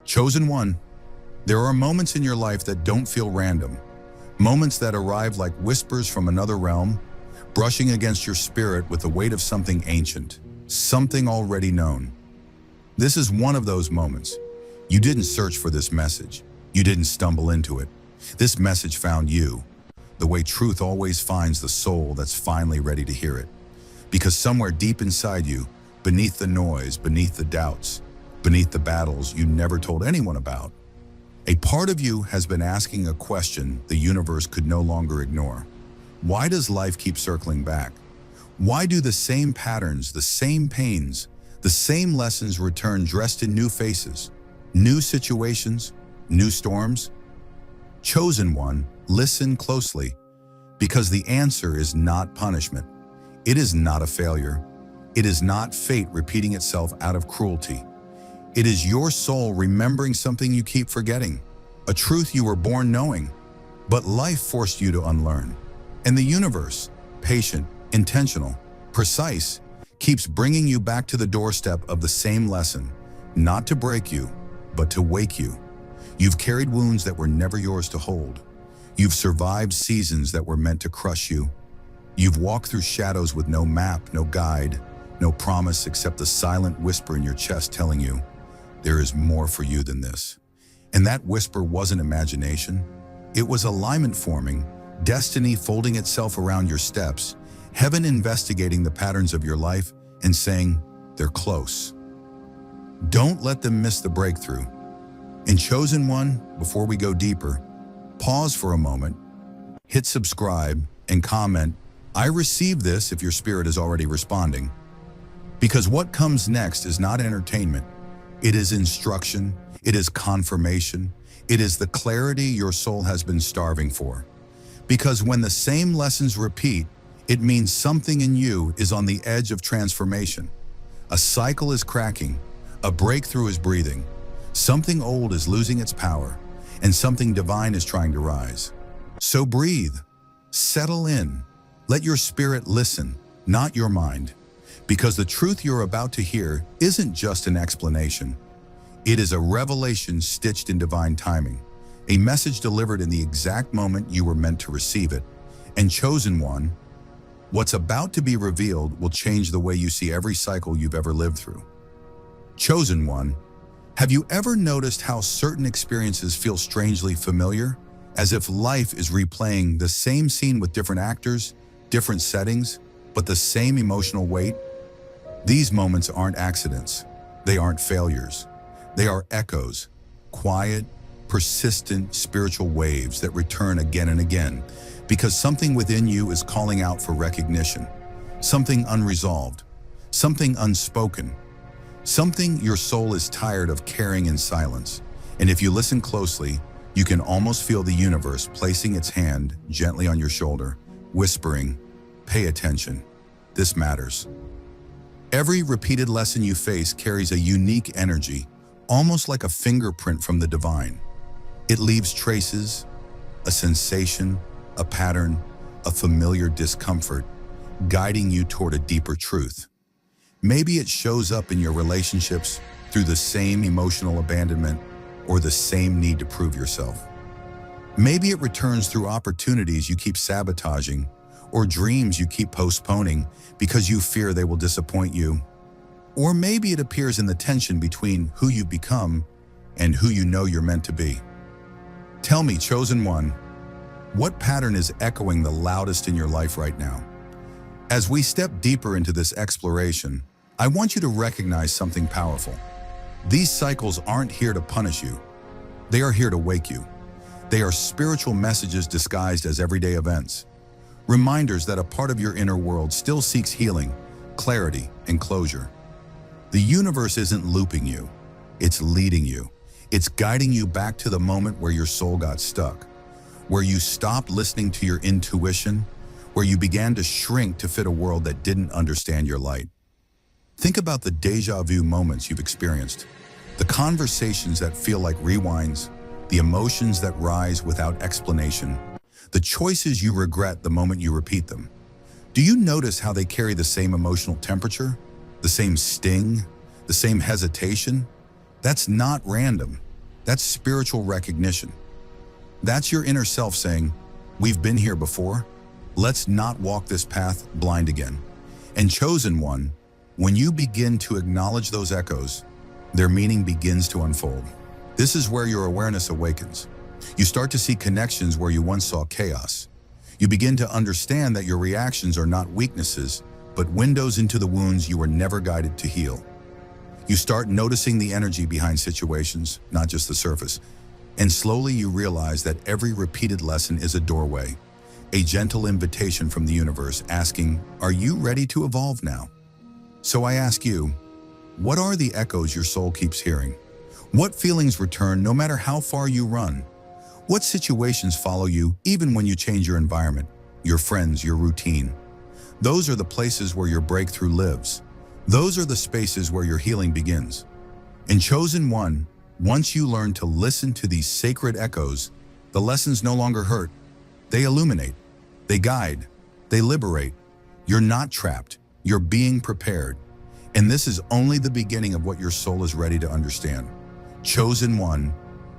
Chosen one, there are moments in your life that don't feel random, moments that arrive like whispers from another realm, brushing against your spirit with the weight of something ancient, something already known. This is one of those moments. You didn't search for this message. You didn't stumble into it. This message found you, the way truth always finds the soul that's finally ready to hear it. Because somewhere deep inside you, beneath the noise, beneath the doubts, beneath the battles you never told anyone about, a part of you has been asking a question the universe could no longer ignore. Why does life keep circling back? Why do the same patterns, the same pains, the same lessons return dressed in new faces, new situations, new storms? Chosen one, listen closely, because the answer is not punishment. It is not a failure. It is not fate repeating itself out of cruelty. It is your soul remembering something you keep forgetting, a truth you were born knowing, but life forced you to unlearn. And the universe, patient, intentional, precise, keeps bringing you back to the doorstep of the same lesson, not to break you, but to wake you. You've carried wounds that were never yours to hold. You've survived seasons that were meant to crush you. You've walked through shadows with no map, no guide, no promise except the silent whisper in your chest telling you, there is more for you than this. And that whisper wasn't imagination. It was alignment forming, destiny folding itself around your steps, heaven investigating the patterns of your life and saying, they're close. Don't let them miss the breakthrough. And chosen one, before we go deeper, pause for a moment, hit subscribe, and comment, I received this if your spirit is already responding. Because what comes next is not entertainment. It is instruction, it is confirmation, it is the clarity your soul has been starving for. Because when the same lessons repeat, it means something in you is on the edge of transformation. A cycle is cracking, a breakthrough is breathing, something old is losing its power, and something divine is trying to rise. So breathe, settle in, let your spirit listen, not your mind. Because the truth you're about to hear isn't just an explanation. It is a revelation stitched in divine timing, a message delivered in the exact moment you were meant to receive it. And chosen one, what's about to be revealed will change the way you see every cycle you've ever lived through. Chosen one, have you ever noticed how certain experiences feel strangely familiar? As if life is replaying the same scene with different actors, different settings, but the same emotional weight? These moments aren't accidents. They aren't failures. They are echoes, quiet, persistent spiritual waves that return again and again because something within you is calling out for recognition, something unresolved, something unspoken, something your soul is tired of carrying in silence. And if you listen closely, you can almost feel the universe placing its hand gently on your shoulder, whispering, pay attention, this matters. Every repeated lesson you face carries a unique energy, almost like a fingerprint from the divine. It leaves traces, a sensation, a pattern, a familiar discomfort, guiding you toward a deeper truth. Maybe it shows up in your relationships through the same emotional abandonment or the same need to prove yourself. Maybe it returns through opportunities you keep sabotaging or dreams you keep postponing because you fear they will disappoint you. Or maybe it appears in the tension between who you've become and who you know you're meant to be. Tell me, chosen one, what pattern is echoing the loudest in your life right now? As we step deeper into this exploration, I want you to recognize something powerful. These cycles aren't here to punish you. They are here to wake you. They are spiritual messages disguised as everyday events. Reminders that a part of your inner world still seeks healing, clarity, and closure. The universe isn't looping you. It's leading you. It's guiding you back to the moment where your soul got stuck, where you stopped listening to your intuition, where you began to shrink to fit a world that didn't understand your light. Think about the déjà vu moments you've experienced, the conversations that feel like rewinds, the emotions that rise without explanation, the choices you regret the moment you repeat them. Do you notice how they carry the same emotional temperature, the same sting, the same hesitation? That's not random. That's spiritual recognition. That's your inner self saying, we've been here before. Let's not walk this path blind again. And chosen one, when you begin to acknowledge those echoes, their meaning begins to unfold. This is where your awareness awakens. You start to see connections where you once saw chaos. You begin to understand that your reactions are not weaknesses, but windows into the wounds you were never guided to heal. You start noticing the energy behind situations, not just the surface. And slowly you realize that every repeated lesson is a doorway, a gentle invitation from the universe asking, are you ready to evolve now? So I ask you, what are the echoes your soul keeps hearing? What feelings return no matter how far you run? What situations follow you even when you change your environment, your friends, your routine? Those are the places where your breakthrough lives. Those are the spaces where your healing begins. And chosen one, once you learn to listen to these sacred echoes, the lessons no longer hurt. They illuminate, they guide, they liberate. You're not trapped, you're being prepared. And this is only the beginning of what your soul is ready to understand. Chosen one,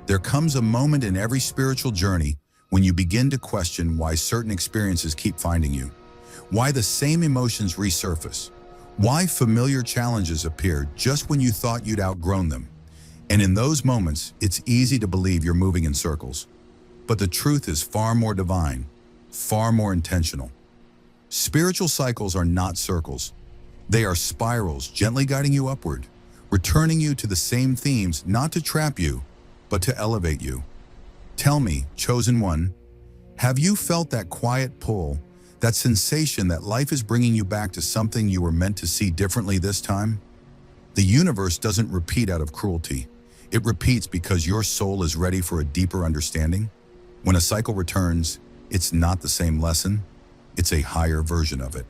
there comes a moment in every spiritual journey when you begin to question why certain experiences keep finding you, why the same emotions resurface, why familiar challenges appear just when you thought you'd outgrown them. And in those moments, it's easy to believe you're moving in circles. But the truth is far more divine, far more intentional. Spiritual cycles are not circles. They are spirals gently guiding you upward, returning you to the same themes, not to trap you, but to elevate you. Tell me, chosen one, have you felt that quiet pull, that sensation that life is bringing you back to something you were meant to see differently this time? The universe doesn't repeat out of cruelty. It repeats because your soul is ready for a deeper understanding. When a cycle returns, it's not the same lesson, it's a higher version of it.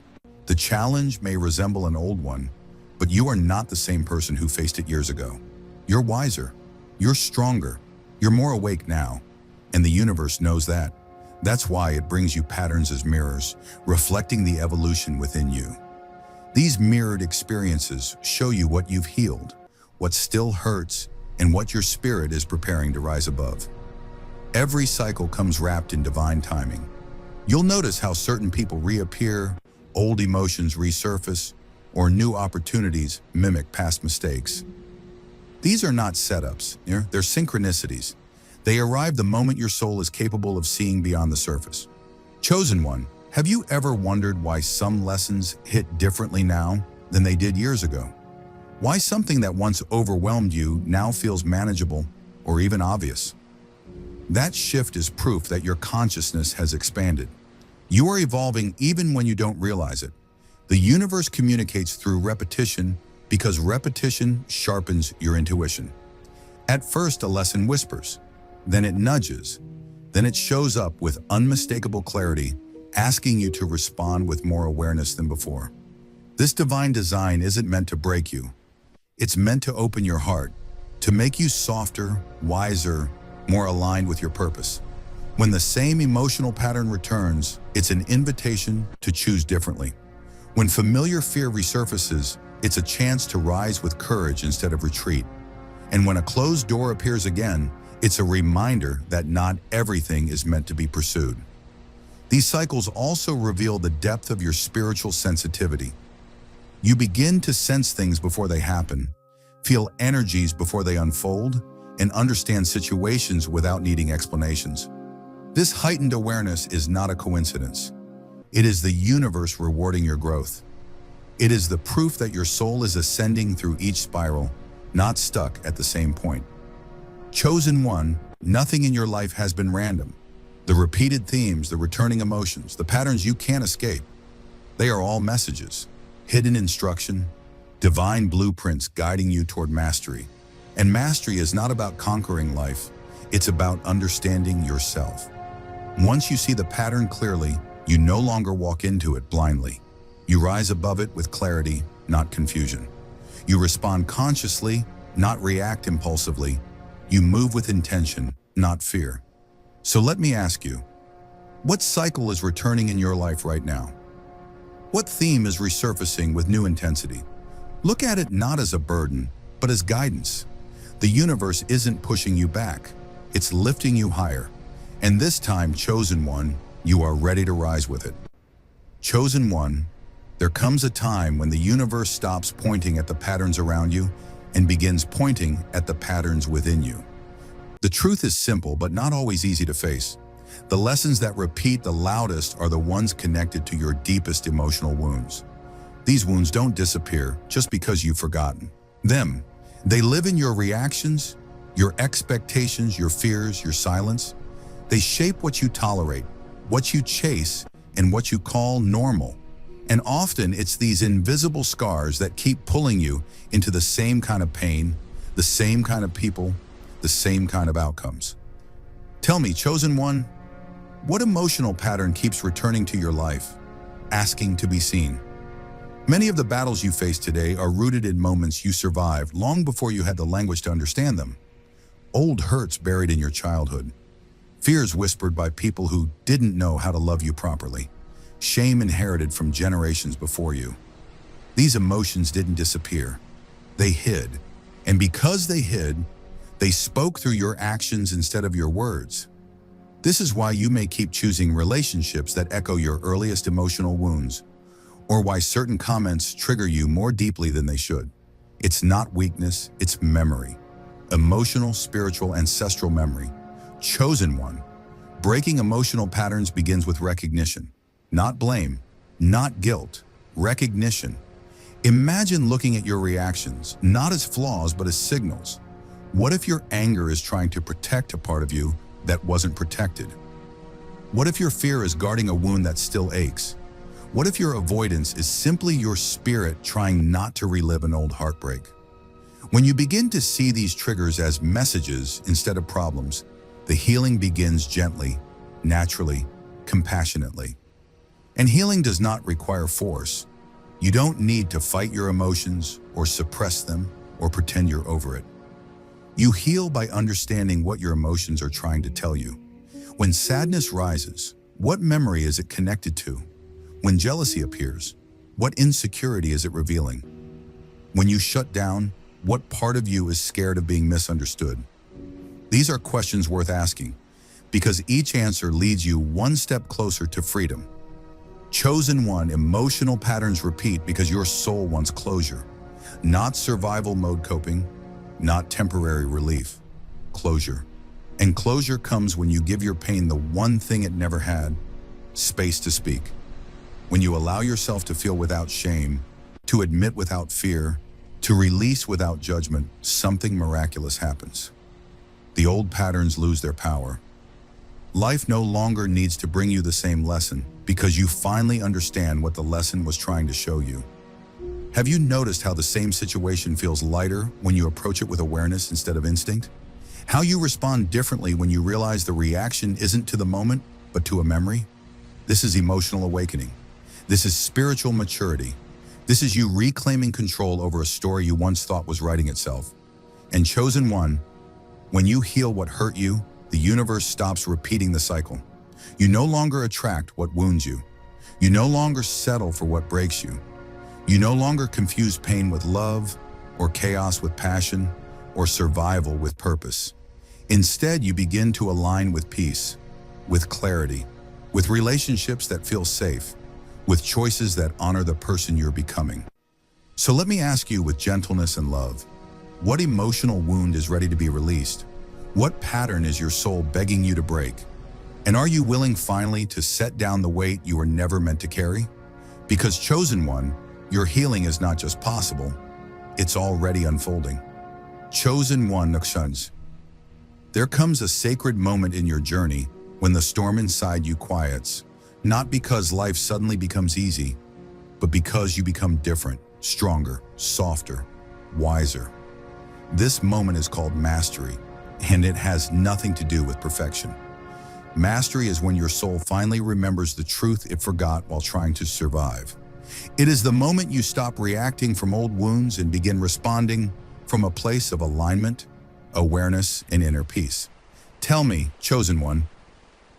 The challenge may resemble an old one, but you are not the same person who faced it years ago. You're wiser, you're stronger, you're more awake now, and the universe knows that. That's why it brings you patterns as mirrors, reflecting the evolution within you. These mirrored experiences show you what you've healed, what still hurts, and what your spirit is preparing to rise above. Every cycle comes wrapped in divine timing. You'll notice how certain people reappear, old emotions resurface, or new opportunities mimic past mistakes. These are not setups, they're synchronicities. They arrive the moment your soul is capable of seeing beyond the surface. Chosen one, have you ever wondered why some lessons hit differently now than they did years ago? Why something that once overwhelmed you now feels manageable or even obvious? That shift is proof that your consciousness has expanded. You are evolving even when you don't realize it. The universe communicates through repetition because repetition sharpens your intuition. At first, a lesson whispers, then it nudges, then it shows up with unmistakable clarity, asking you to respond with more awareness than before. This divine design isn't meant to break you. It's meant to open your heart, to make you softer, wiser, more aligned with your purpose. When the same emotional pattern returns, it's an invitation to choose differently. When familiar fear resurfaces, it's a chance to rise with courage instead of retreat. And when a closed door appears again, it's a reminder that not everything is meant to be pursued. These cycles also reveal the depth of your spiritual sensitivity. You begin to sense things before they happen, feel energies before they unfold, and understand situations without needing explanations. This heightened awareness is not a coincidence. It is the universe rewarding your growth. It is the proof that your soul is ascending through each spiral, not stuck at the same point. Chosen one, nothing in your life has been random. The repeated themes, the returning emotions, the patterns you can't escape, they are all messages, hidden instruction, divine blueprints guiding you toward mastery. And mastery is not about conquering life, it's about understanding yourself. Once you see the pattern clearly, you no longer walk into it blindly. You rise above it with clarity, not confusion. You respond consciously, not react impulsively. You move with intention, not fear. So let me ask you, what cycle is returning in your life right now? What theme is resurfacing with new intensity? Look at it not as a burden, but as guidance. The universe isn't pushing you back. It's lifting you higher. And this time, chosen one, you are ready to rise with it. Chosen one, there comes a time when the universe stops pointing at the patterns around you and begins pointing at the patterns within you. The truth is simple, but not always easy to face. The lessons that repeat the loudest are the ones connected to your deepest emotional wounds. These wounds don't disappear just because you've forgotten them. They live in your reactions, your expectations, your fears, your silence. They shape what you tolerate, what you chase, and what you call normal. And often it's these invisible scars that keep pulling you into the same kind of pain, the same kind of people, the same kind of outcomes. Tell me, chosen one, what emotional pattern keeps returning to your life, asking to be seen? Many of the battles you face today are rooted in moments you survived long before you had the language to understand them. Old hurts buried in your childhood, fears whispered by people who didn't know how to love you properly, shame inherited from generations before you. These emotions didn't disappear. They hid. And because they hid, they spoke through your actions instead of your words. This is why you may keep choosing relationships that echo your earliest emotional wounds, or why certain comments trigger you more deeply than they should. It's not weakness, it's memory. Emotional, spiritual, ancestral memory. Chosen one. Breaking emotional patterns begins with recognition. Not blame, not guilt, recognition. Imagine looking at your reactions, not as flaws, but as signals. What if your anger is trying to protect a part of you that wasn't protected? What if your fear is guarding a wound that still aches? What if your avoidance is simply your spirit trying not to relive an old heartbreak? When you begin to see these triggers as messages instead of problems, the healing begins gently, naturally, compassionately. And healing does not require force. You don't need to fight your emotions or suppress them or pretend you're over it. You heal by understanding what your emotions are trying to tell you. When sadness rises, what memory is it connected to? When jealousy appears, what insecurity is it revealing? When you shut down, what part of you is scared of being misunderstood? These are questions worth asking, because each answer leads you one step closer to freedom. Chosen one, emotional patterns repeat because your soul wants closure, not survival mode coping, not temporary relief, closure. And closure comes when you give your pain the one thing it never had, space to speak. When you allow yourself to feel without shame, to admit without fear, to release without judgment, something miraculous happens. The old patterns lose their power. Life no longer needs to bring you the same lesson because you finally understand what the lesson was trying to show you. Have you noticed how the same situation feels lighter when you approach it with awareness instead of instinct? How you respond differently when you realize the reaction isn't to the moment, but to a memory? This is emotional awakening. This is spiritual maturity. This is you reclaiming control over a story you once thought was writing itself. And chosen one, when you heal what hurt you, the universe stops repeating the cycle. You no longer attract what wounds you. You no longer settle for what breaks you. You no longer confuse pain with love, or chaos with passion, or survival with purpose. Instead, you begin to align with peace, with clarity, with relationships that feel safe, with choices that honor the person you're becoming. So let me ask you with gentleness and love, what emotional wound is ready to be released? What pattern is your soul begging you to break? And are you willing finally to set down the weight you were never meant to carry? Because chosen one, your healing is not just possible, it's already unfolding. Chosen one, Nakshans. There comes a sacred moment in your journey when the storm inside you quiets, not because life suddenly becomes easy, but because you become different, stronger, softer, wiser. This moment is called mastery, and it has nothing to do with perfection. Mastery is when your soul finally remembers the truth it forgot while trying to survive. It is the moment you stop reacting from old wounds and begin responding from a place of alignment, awareness, and inner peace. Tell me, chosen one,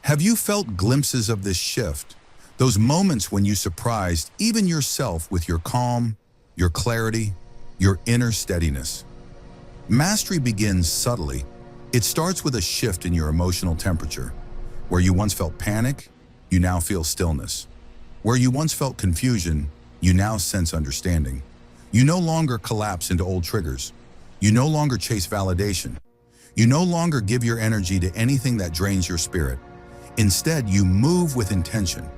have you felt glimpses of this shift? Those moments when you surprised even yourself with your calm, your clarity, your inner steadiness. Mastery begins subtly. It starts with a shift in your emotional temperature. Where you once felt panic, you now feel stillness. Where you once felt confusion, you now sense understanding. You no longer collapse into old triggers. You no longer chase validation. You no longer give your energy to anything that drains your spirit. Instead, you move with intention.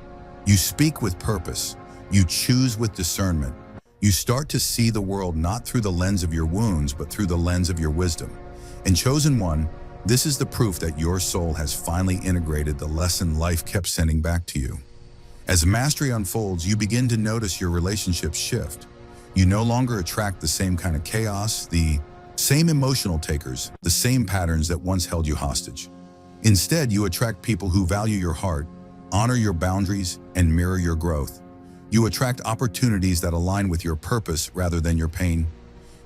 You speak with purpose. You choose with discernment. You start to see the world not through the lens of your wounds, but through the lens of your wisdom. And Chosen One, this is the proof that your soul has finally integrated the lesson life kept sending back to you. As mastery unfolds, you begin to notice your relationships shift. You no longer attract the same kind of chaos, the same emotional takers, the same patterns that once held you hostage. Instead, you attract people who value your heart, honor your boundaries, and mirror your growth. You attract opportunities that align with your purpose rather than your pain.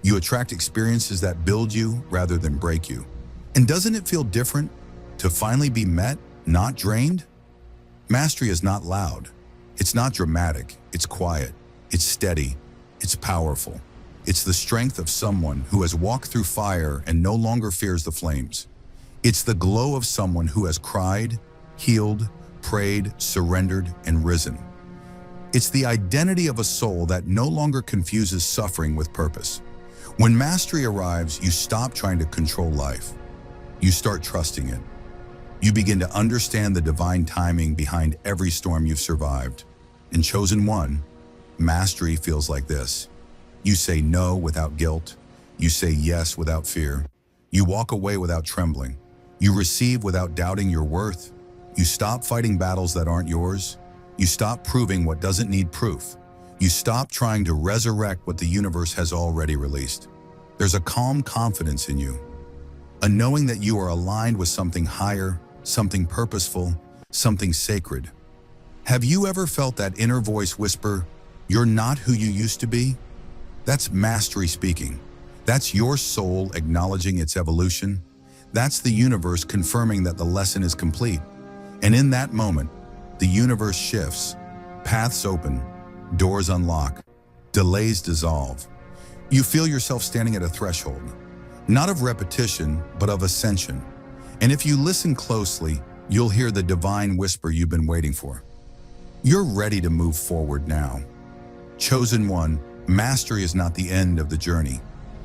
You attract experiences that build you rather than break you. And doesn't it feel different to finally be met, not drained? Mastery is not loud. It's not dramatic. It's quiet. It's steady. It's powerful. It's the strength of someone who has walked through fire and no longer fears the flames. It's the glow of someone who has cried, healed, prayed, surrendered, and risen. It's the identity of a soul that no longer confuses suffering with purpose. When mastery arrives, you stop trying to control life. You start trusting it. You begin to understand the divine timing behind every storm you've survived. In Chosen One, mastery feels like this. You say no without guilt. You say yes without fear. You walk away without trembling. You receive without doubting your worth. You stop fighting battles that aren't yours. You stop proving what doesn't need proof. You stop trying to resurrect what the universe has already released. There's a calm confidence in you, a knowing that you are aligned with something higher, something purposeful, something sacred. Have you ever felt that inner voice whisper, "You're not who you used to be"? That's mastery speaking. That's your soul acknowledging its evolution. That's the universe confirming that the lesson is complete. And in that moment, the universe shifts, paths open, doors unlock, delays dissolve. You feel yourself standing at a threshold, not of repetition, but of ascension. And if you listen closely, you'll hear the divine whisper you've been waiting for. You're ready to move forward now. Chosen One, mastery is not the end of the journey.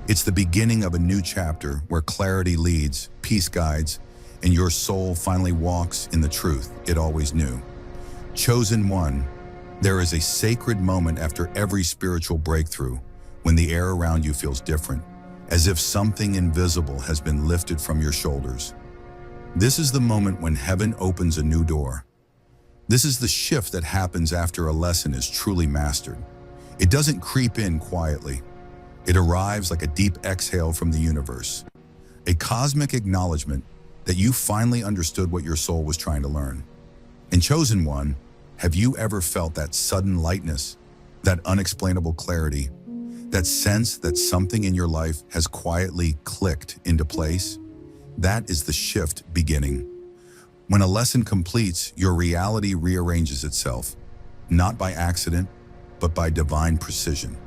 It's the beginning of a new chapter where clarity leads, peace guides, and your soul finally walks in the truth it always knew. Chosen One, there is a sacred moment after every spiritual breakthrough when the air around you feels different, as if something invisible has been lifted from your shoulders. This is the moment when heaven opens a new door. This is the shift that happens after a lesson is truly mastered. It doesn't creep in quietly. It arrives like a deep exhale from the universe, a cosmic acknowledgement that you finally understood what your soul was trying to learn. And Chosen One, have you ever felt that sudden lightness, that unexplainable clarity, that sense that something in your life has quietly clicked into place? That is the shift beginning. When a lesson completes, your reality rearranges itself, not by accident, but by divine precision.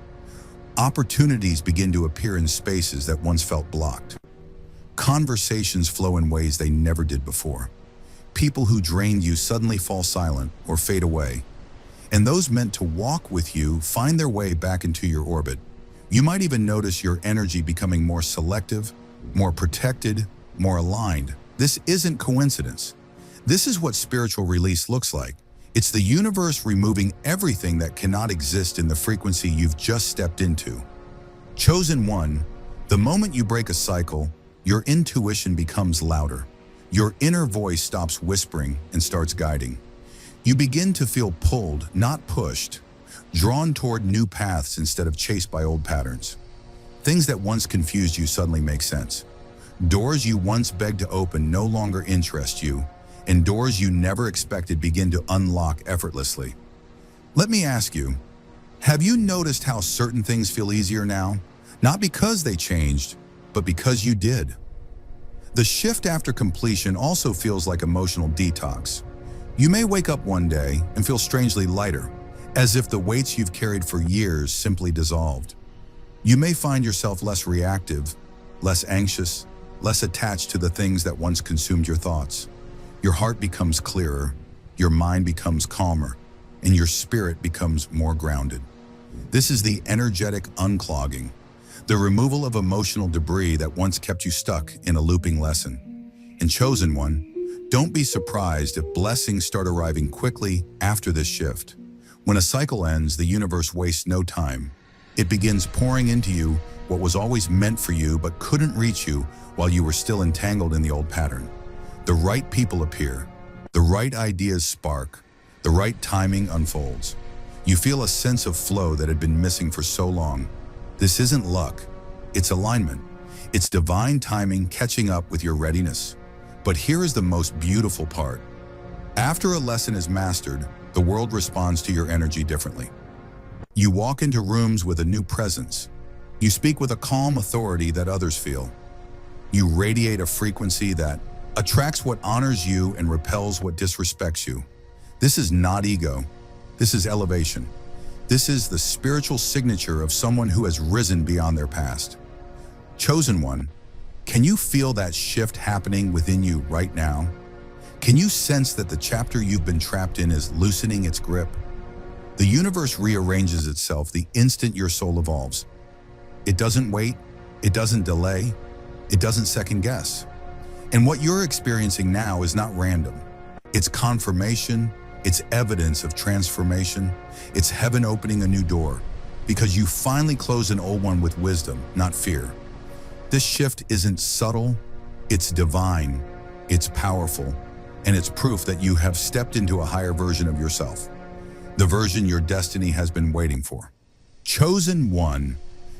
Opportunities begin to appear in spaces that once felt blocked. Conversations flow in ways they never did before. People who drained you suddenly fall silent or fade away. And those meant to walk with you find their way back into your orbit. You might even notice your energy becoming more selective, more protected, more aligned. This isn't coincidence. This is what spiritual release looks like. It's the universe removing everything that cannot exist in the frequency you've just stepped into. Chosen One, the moment you break a cycle, your intuition becomes louder. Your inner voice stops whispering and starts guiding. You begin to feel pulled, not pushed, drawn toward new paths instead of chased by old patterns. Things that once confused you suddenly make sense. Doors you once begged to open no longer interest you, and doors you never expected begin to unlock effortlessly. Let me ask you, have you noticed how certain things feel easier now? Not because they changed, but because you did. The shift after completion also feels like emotional detox. You may wake up one day and feel strangely lighter, as if the weights you've carried for years simply dissolved. You may find yourself less reactive, less anxious, less attached to the things that once consumed your thoughts. Your heart becomes clearer, your mind becomes calmer, and your spirit becomes more grounded. This is the energetic unclogging, the removal of emotional debris that once kept you stuck in a looping lesson. And chosen one, don't be surprised if blessings start arriving quickly after this shift. When a cycle ends, the universe wastes no time. It begins pouring into you what was always meant for you but couldn't reach you while you were still entangled in the old pattern. The right people appear, the right ideas spark, the right timing unfolds. You feel a sense of flow that had been missing for so long. This isn't luck, it's alignment. It's divine timing catching up with your readiness. But here is the most beautiful part. After a lesson is mastered, the world responds to your energy differently. You walk into rooms with a new presence. You speak with a calm authority that others feel. You radiate a frequency that attracts what honors you and repels what disrespects you. This is not ego. This is elevation. This is the spiritual signature of someone who has risen beyond their past. Chosen one, can you feel that shift happening within you right now? Can you sense that the chapter you've been trapped in is loosening its grip? The universe rearranges itself the instant your soul evolves. It doesn't wait, it doesn't delay, it doesn't second guess. And what you're experiencing now is not random. It's confirmation, it's evidence of transformation, it's heaven opening a new door, because you finally close an old one with wisdom, not fear. This shift isn't subtle, it's divine, it's powerful, and it's proof that you have stepped into a higher version of yourself, the version your destiny has been waiting for. Chosen one,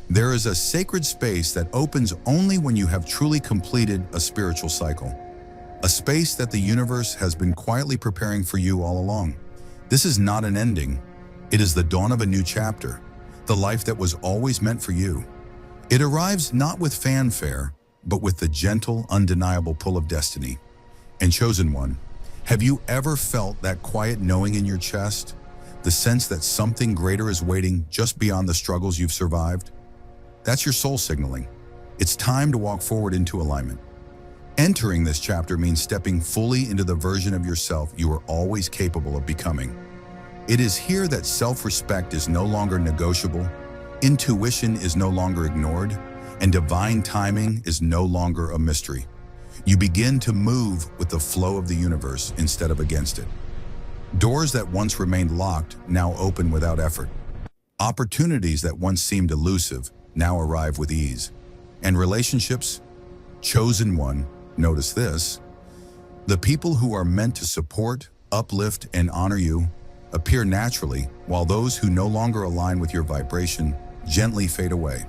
there is a sacred space that opens only when you have truly completed a spiritual cycle. A space that the universe has been quietly preparing for you all along. This is not an ending. It is the dawn of a new chapter, the life that was always meant for you. It arrives not with fanfare, but with the gentle, undeniable pull of destiny. And chosen one, have you ever felt that quiet knowing in your chest? The sense that something greater is waiting just beyond the struggles you've survived? That's your soul signaling. It's time to walk forward into alignment. Entering this chapter means stepping fully into the version of yourself you were always capable of becoming. It is here that self-respect is no longer negotiable, intuition is no longer ignored, and divine timing is no longer a mystery. You begin to move with the flow of the universe instead of against it. Doors that once remained locked now open without effort. Opportunities that once seemed elusive now arrive with ease. And relationships, chosen one, notice this, the people who are meant to support, uplift, and honor you appear naturally, while those who no longer align with your vibration gently fade away.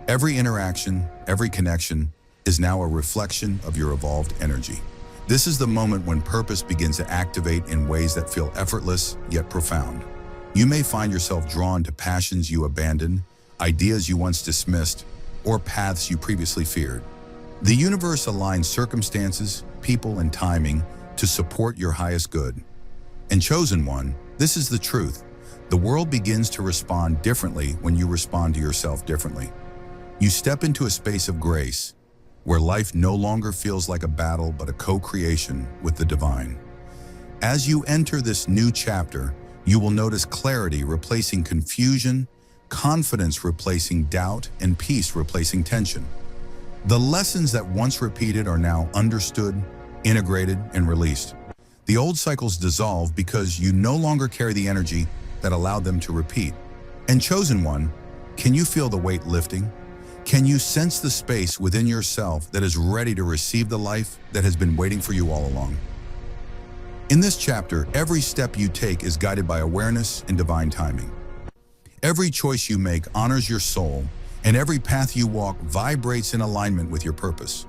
Every interaction, every connection is now a reflection of your evolved energy. This is the moment when purpose begins to activate in ways that feel effortless yet profound. You may find yourself drawn to passions you abandoned, ideas you once dismissed, or paths you previously feared. The universe aligns circumstances, people, and timing to support your highest good. And chosen one, this is the truth. The world begins to respond differently when you respond to yourself differently. You step into a space of grace, where life no longer feels like a battle but a co-creation with the divine. As you enter this new chapter, you will notice clarity replacing confusion, confidence replacing doubt, and peace replacing tension. The lessons that once repeated are now understood, integrated, and released. The old cycles dissolve because you no longer carry the energy that allowed them to repeat. And chosen one, can you feel the weight lifting? Can you sense the space within yourself that is ready to receive the life that has been waiting for you all along? In this chapter, every step you take is guided by awareness and divine timing. Every choice you make honors your soul, and every path you walk vibrates in alignment with your purpose.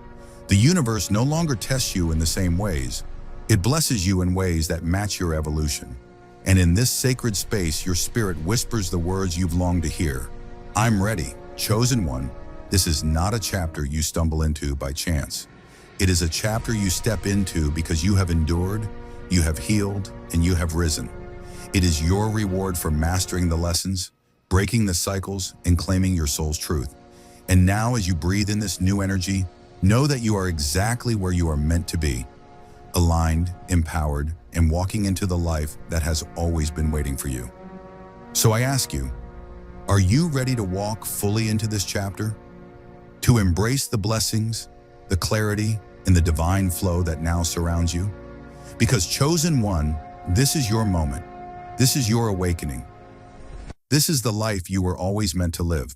The universe no longer tests you in the same ways. It blesses you in ways that match your evolution. And in this sacred space, your spirit whispers the words you've longed to hear. I'm ready, chosen one. This is not a chapter you stumble into by chance. It is a chapter you step into because you have endured, you have healed, and you have risen. It is your reward for mastering the lessons, breaking the cycles, and claiming your soul's truth. And now, as you breathe in this new energy, know that you are exactly where you are meant to be, aligned, empowered, and walking into the life that has always been waiting for you. So I ask you, are you ready to walk fully into this chapter? To embrace the blessings, the clarity, and the divine flow that now surrounds you? Because chosen one, this is your moment. This is your awakening. This is the life you were always meant to live.